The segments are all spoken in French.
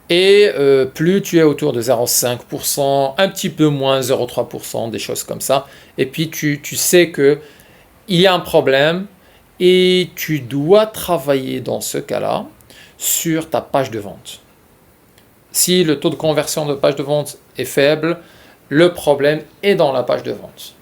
Et plus tu es autour de 0,5%, un petit peu moins 0,3%, des choses comme ça. Et puis tu sais que il y a un problème et tu dois travailler dans ce cas-là sur ta page de vente. Si le taux de conversion de page de vente est faible, le problème est dans la page de vente.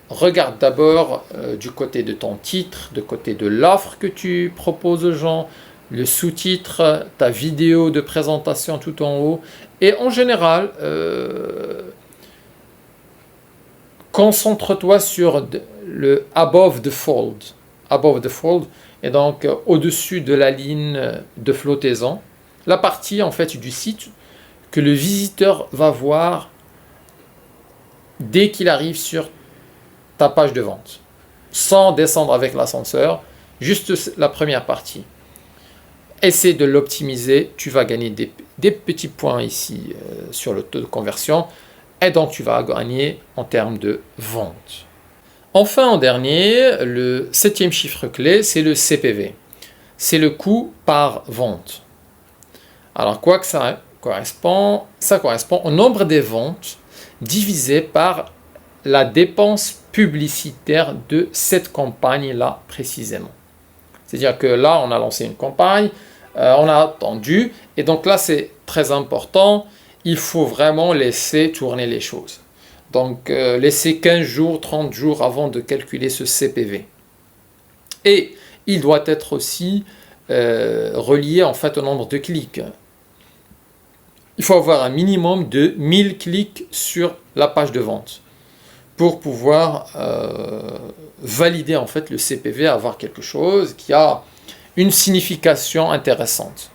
Regarde d'abord du côté de ton titre, du côté de l'offre que tu proposes aux gens, le sous-titre, ta vidéo de présentation tout en haut. Et en général, concentre-toi sur le above the fold. Above the fold, et donc au-dessus de la ligne de flottaison. La partie en fait du site que le visiteur va voir dès qu'il arrive sur ta page de vente, sans descendre avec l'ascenseur, juste la première partie. Essaie de l'optimiser, tu vas gagner des petits points ici sur le taux de conversion, et donc tu vas gagner en termes de vente. Enfin, en dernier, le 7e chiffre clé, c'est le CPV. C'est le coût par vente. Alors, quoi que ça correspond au nombre des ventes divisé par la dépense publicitaire de cette campagne-là précisément. C'est-à-dire que là, on a lancé une campagne, on a attendu, et donc là, c'est très important, il faut vraiment laisser tourner les choses. Donc, laisser 15 jours, 30 jours avant de calculer ce CPV. Et il doit être aussi relié en fait au nombre de clics. Il faut avoir un minimum de 1000 clics sur la page de vente pour pouvoir valider en fait le CPV, avoir quelque chose qui a une signification intéressante.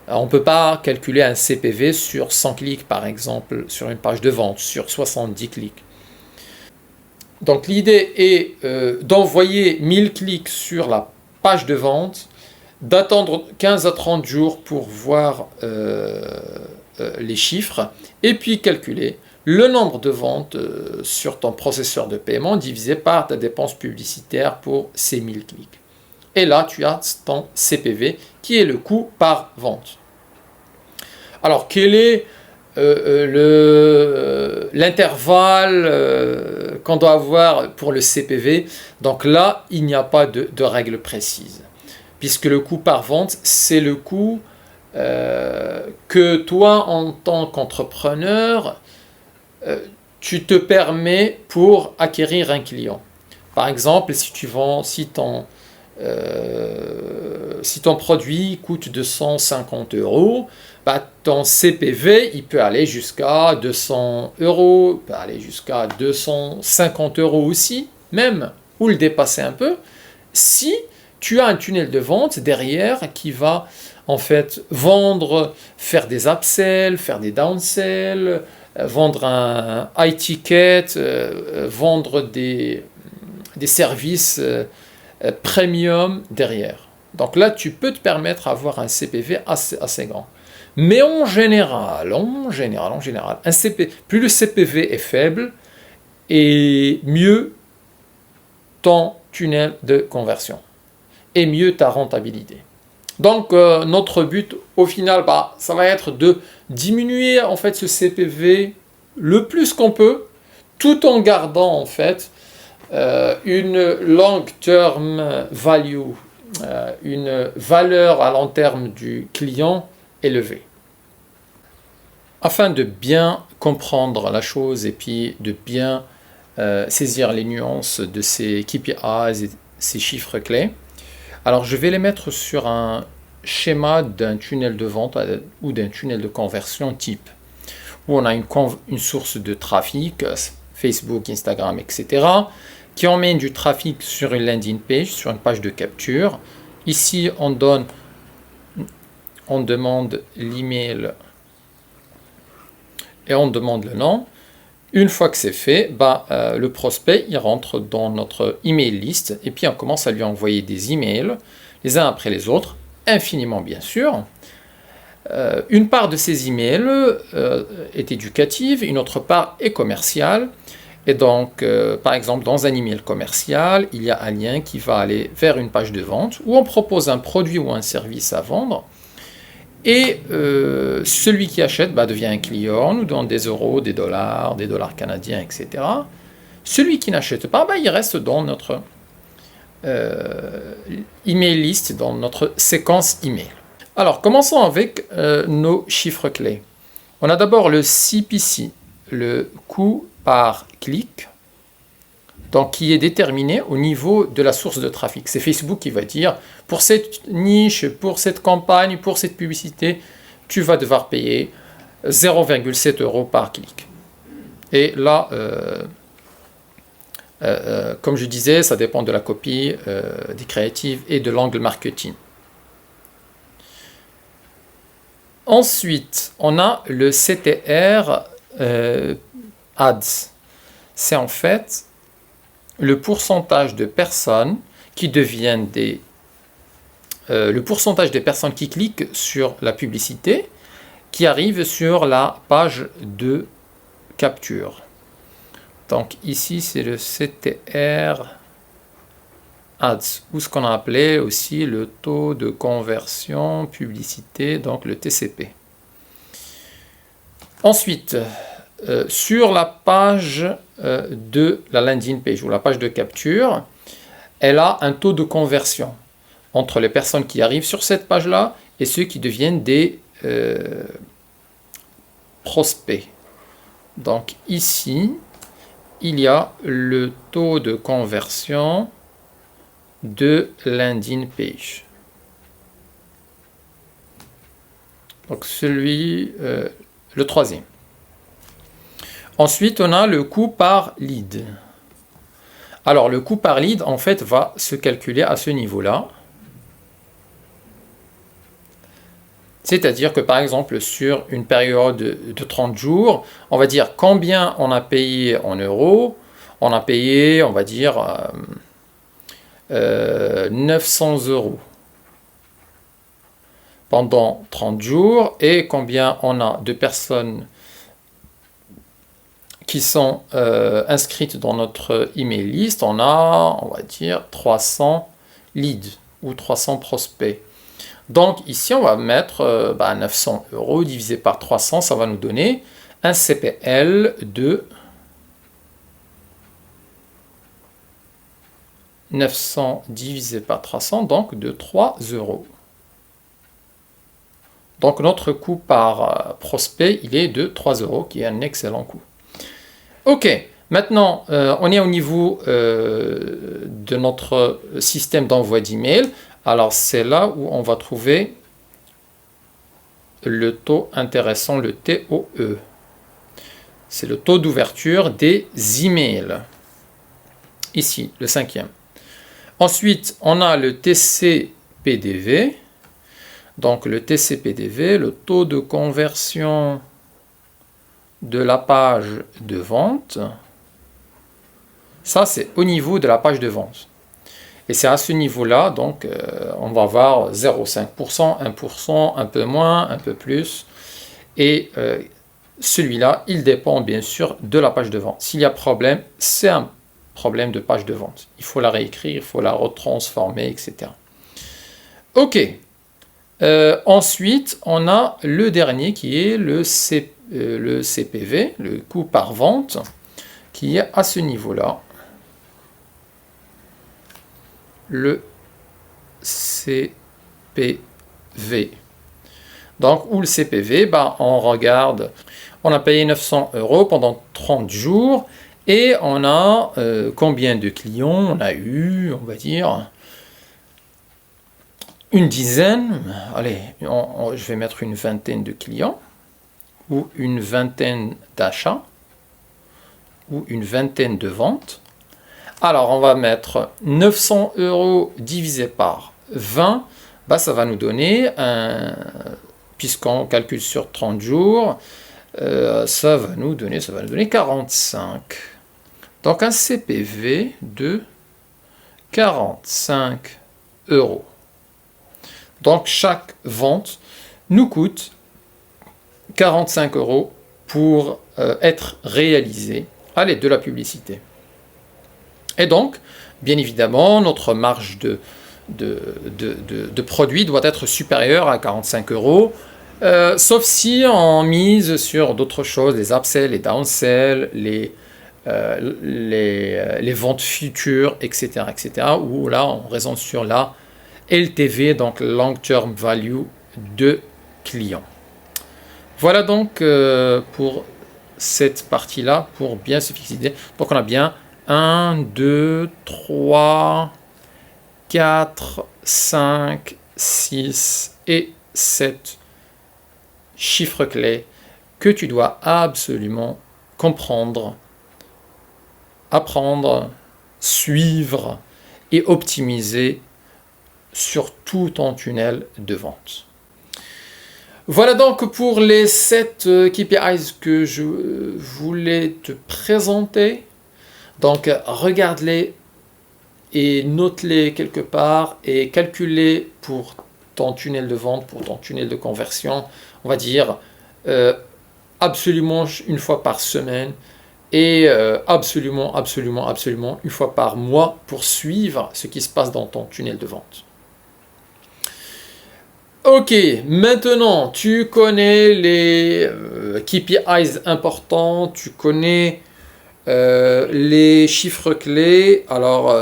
Alors, on ne peut pas calculer un CPV sur 100 clics par exemple sur une page de vente, sur 70 clics. Donc l'idée est d'envoyer 1000 clics sur la page de vente, d'attendre 15 à 30 jours pour voir les chiffres, et puis calculer le nombre de ventes sur ton processeur de paiement divisé par ta dépense publicitaire pour ces 1000 clics. Et là, tu as ton CPV qui est le coût par vente. Alors, quel est l'intervalle qu'on doit avoir pour le CPV? Donc là, il n'y a pas de règle précise, puisque le coût par vente, c'est le coût que toi, en tant qu'entrepreneur, tu te permets pour acquérir un client. Par exemple, si ton produit coûte 250 €, bah, ton CPV il peut aller jusqu'à 200 €, peut aller jusqu'à 250 € aussi, même, ou le dépasser un peu, si tu as un tunnel de vente derrière qui va en fait vendre, faire des upsells, faire des downsells, vendre un high ticket, vendre des services premium derrière. Donc là, tu peux te permettre d'avoir un CPV assez grand. Mais en général, plus le CPV est faible, et mieux ton tunnel de conversion, et mieux ta rentabilité. Donc notre but au final, ça va être de diminuer en fait ce CPV le plus qu'on peut, tout en gardant en fait une long-term value, une valeur à long terme du client élevée. Afin de bien comprendre la chose et puis de bien saisir les nuances de ces KPIs et ces chiffres clés, alors je vais les mettre sur un schéma d'un tunnel de vente ou d'un tunnel de conversion type, où on a une source de trafic, Facebook, Instagram, etc., qui emmène du trafic sur une landing page, sur une page de capture. Ici, on demande l'email et on demande le nom. Une fois que c'est fait, le prospect il rentre dans notre email list et puis on commence à lui envoyer des emails, les uns après les autres, infiniment bien sûr. Une part de ces emails est éducative, une autre part est commerciale. Et donc, par exemple, dans un email commercial, il y a un lien qui va aller vers une page de vente où on propose un produit ou un service à vendre. Et celui qui achète devient un client, nous donne des euros, des dollars canadiens, etc. Celui qui n'achète pas, il reste dans notre email list, dans notre séquence email. Alors, commençons avec nos chiffres clés. On a d'abord le CPC, le coût par clic, donc qui est déterminé au niveau de la source de trafic. C'est Facebook qui va dire, pour cette niche, pour cette campagne, pour cette publicité, tu vas devoir payer 0,7 € par clic. Et là, comme je disais, ça dépend de la copie, des créatives et de l'angle marketing. Ensuite, on a le CTR Ads. C'est en fait le pourcentage de personnes qui deviennent le pourcentage des personnes qui cliquent sur la publicité qui arrivent sur la page de capture. Donc ici, c'est le CTR Ads, ou ce qu'on a appelé aussi le taux de conversion publicité, donc le TCP. Ensuite, sur la page de la landing page, ou la page de capture, elle a un taux de conversion entre les personnes qui arrivent sur cette page-là et ceux qui deviennent des prospects. Donc ici, il y a le taux de conversion de landing page. Donc le troisième. Ensuite, on a le coût par lead. Alors, le coût par lead, en fait, va se calculer à ce niveau-là. C'est-à-dire que, par exemple, sur une période de 30 jours, on va dire combien on a payé en euros. On a payé, on va dire, 900 € pendant 30 jours. Et combien on a de personnes qui sont inscrites dans notre email list. On a, on va dire, 300 leads ou 300 prospects. Donc ici, on va mettre 900 € divisé par 300, ça va nous donner un CPL de 900 divisé par 300, donc de 3 €. Donc notre coût par prospect, il est de 3 €, qui est un excellent coût. Ok, maintenant, on est au niveau de notre système d'envoi d'email. Alors, c'est là où on va trouver le taux intéressant, le TOE. C'est le taux d'ouverture des emails. Ici, le cinquième. Ensuite, on a le TCPDV. Donc, le TCPDV, le taux de conversion de la page de vente. Ça, c'est au niveau de la page de vente. Et c'est à ce niveau-là, donc, on va avoir 0,5%, 1%, un peu moins, un peu plus. Et celui-là, il dépend bien sûr de la page de vente. S'il y a problème, c'est un problème de page de vente. Il faut la réécrire, il faut la retransformer, etc. Ok. Ensuite, on a le dernier qui est le CPV, le coût par vente, qui est à ce niveau-là. Le CPV. Donc, où le CPV, on regarde, on a payé 900 € pendant 30 jours et on a combien de clients on a eu, on va dire, une dizaine, allez, je vais mettre une vingtaine de clients, ou une vingtaine d'achats, ou une vingtaine de ventes. Alors, on va mettre 900 € divisé par 20, ça va nous donner, puisqu'on calcule sur 30 jours, ça va nous donner 45. Donc, un CPV de 45 €. Donc, chaque vente nous coûte 45 € pour être réalisée à l'aide de la publicité. Et donc, bien évidemment, notre marge de produit doit être supérieure à 45 €. Sauf si on mise sur d'autres choses, les upsells, les downsells, les ventes futures, etc., etc., où là, on raisonne sur la LTV, donc Long Term Value de clients. Voilà donc pour cette partie-là, pour bien se fixer. Donc on a bien 1, 2, 3, 4, 5, 6 et 7 chiffres clés que tu dois absolument comprendre, apprendre, suivre et optimiser sur tout ton tunnel de vente. Voilà donc pour les 7 KPIs que je voulais te présenter. Donc regarde-les et note-les quelque part et calcule-les pour ton tunnel de vente, pour ton tunnel de conversion, on va dire absolument une fois par semaine et absolument une fois par mois pour suivre ce qui se passe dans ton tunnel de vente. Ok, maintenant tu connais les KPIs importants, tu connais les chiffres clés. Alors,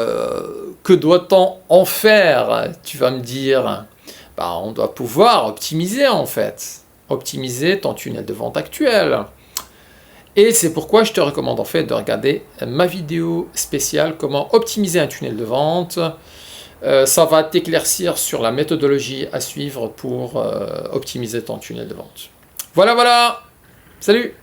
que doit-on en faire? Tu vas me dire, bah, on doit pouvoir optimiser en fait, optimiser ton tunnel de vente actuel. Et c'est pourquoi je te recommande en fait de regarder ma vidéo spéciale comment optimiser un tunnel de vente. Ça va t'éclaircir sur la méthodologie à suivre pour optimiser ton tunnel de vente. Voilà, voilà. Salut!